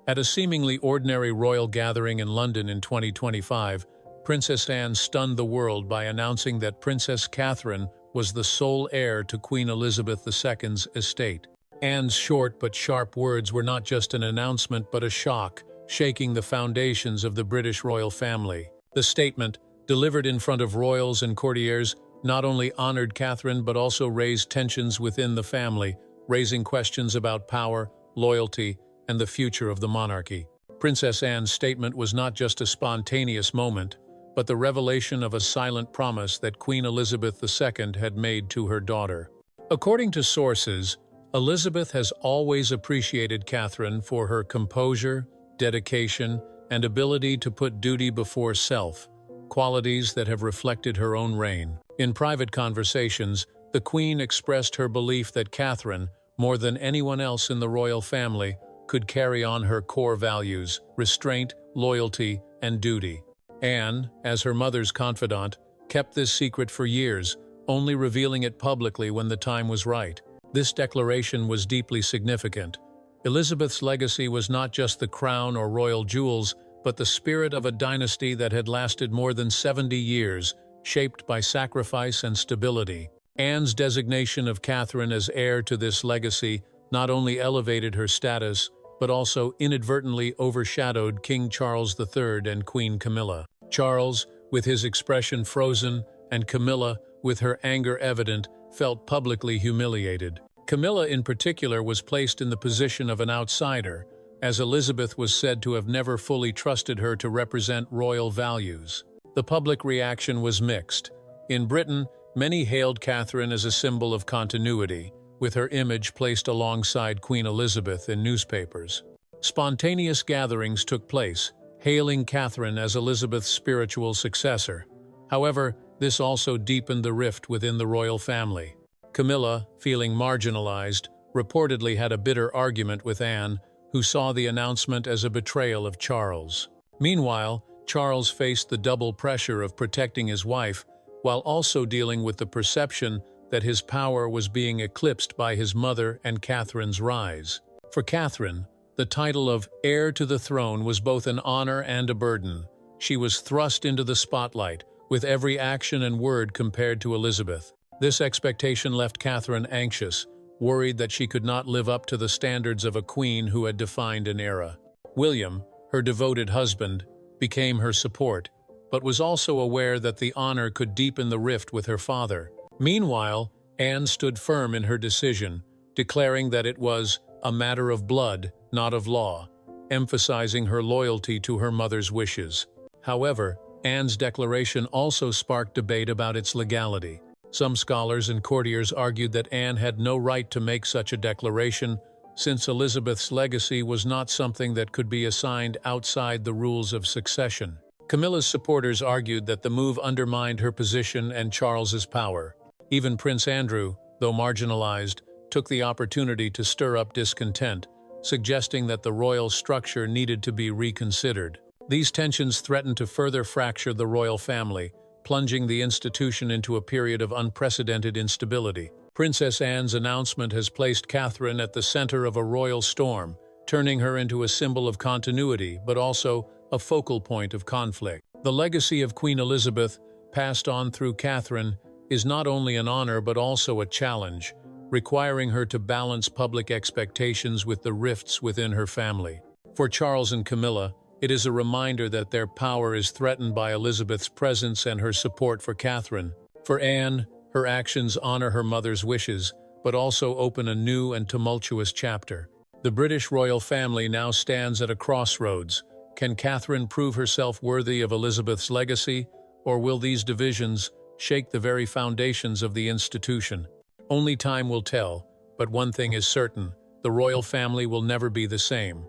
At a seemingly ordinary royal gathering in London in 2025, Princess Anne stunned the world by announcing that Princess Catherine was the sole heir to Queen Elizabeth II's estate. Anne's short but sharp words were not just an announcement but a shock, shaking the foundations of the British royal family. The statement, delivered in front of royals and courtiers, not only honored Catherine but also raised tensions within the family, raising questions about power, loyalty, and the future of the monarchy. Princess Anne's statement was not just a spontaneous moment, but the revelation of a silent promise that Queen Elizabeth II had made to her daughter. According to sources, Elizabeth has always appreciated Catherine for her composure, dedication, and ability to put duty before self, qualities that have reflected her own reign. In private conversations, the Queen expressed her belief that Catherine, more than anyone else in the royal family, could carry on her core values: restraint, loyalty, and duty. Anne, as her mother's confidant, kept this secret for years, only revealing it publicly when the time was right. This declaration was deeply significant. Elizabeth's legacy was not just the crown or royal jewels, but the spirit of a dynasty that had lasted more than 70 years, shaped by sacrifice and stability. Anne's designation of Catherine as heir to this legacy not only elevated her status, but also inadvertently overshadowed King Charles III and Queen Camilla. Charles, with his expression frozen, and Camilla, with her anger evident, felt publicly humiliated. Camilla, in particular, was placed in the position of an outsider, as Elizabeth was said to have never fully trusted her to represent royal values. The public reaction was mixed. In Britain, many hailed Catherine as a symbol of continuity, with her image placed alongside Queen Elizabeth in newspapers. Spontaneous gatherings took place, hailing Catherine as Elizabeth's spiritual successor. However, this also deepened the rift within the royal family. Camilla, feeling marginalized, reportedly had a bitter argument with Anne, who saw the announcement as a betrayal of Charles. Meanwhile, Charles faced the double pressure of protecting his wife, while also dealing with the perception that his power was being eclipsed by his mother and Catherine's rise. For Catherine, the title of heir to the throne was both an honor and a burden. She was thrust into the spotlight, with every action and word compared to Elizabeth. This expectation left Catherine anxious, worried that she could not live up to the standards of a queen who had defined an era. William, her devoted husband, became her support, but was also aware that the honor could deepen the rift with her father. Meanwhile, Anne stood firm in her decision, declaring that it was a matter of blood, not of law, emphasizing her loyalty to her mother's wishes. However, Anne's declaration also sparked debate about its legality. Some scholars and courtiers argued that Anne had no right to make such a declaration, since Elizabeth's legacy was not something that could be assigned outside the rules of succession. Camilla's supporters argued that the move undermined her position and Charles's power. Even Prince Andrew, though marginalized, took the opportunity to stir up discontent, suggesting that the royal structure needed to be reconsidered. These tensions threatened to further fracture the royal family, plunging the institution into a period of unprecedented instability. Princess Anne's announcement has placed Catherine at the center of a royal storm, turning her into a symbol of continuity, but also a focal point of conflict. The legacy of Queen Elizabeth, passed on through Catherine, is not only an honor but also a challenge, requiring her to balance public expectations with the rifts within her family. For Charles and Camilla, it is a reminder that their power is threatened by Elizabeth's presence and her support for Catherine. For Anne, her actions honor her mother's wishes, but also open a new and tumultuous chapter. The British royal family now stands at a crossroads. Can Catherine prove herself worthy of Elizabeth's legacy, or will these divisions shake the very foundations of the institution? Only time will tell, but one thing is certain: the royal family will never be the same.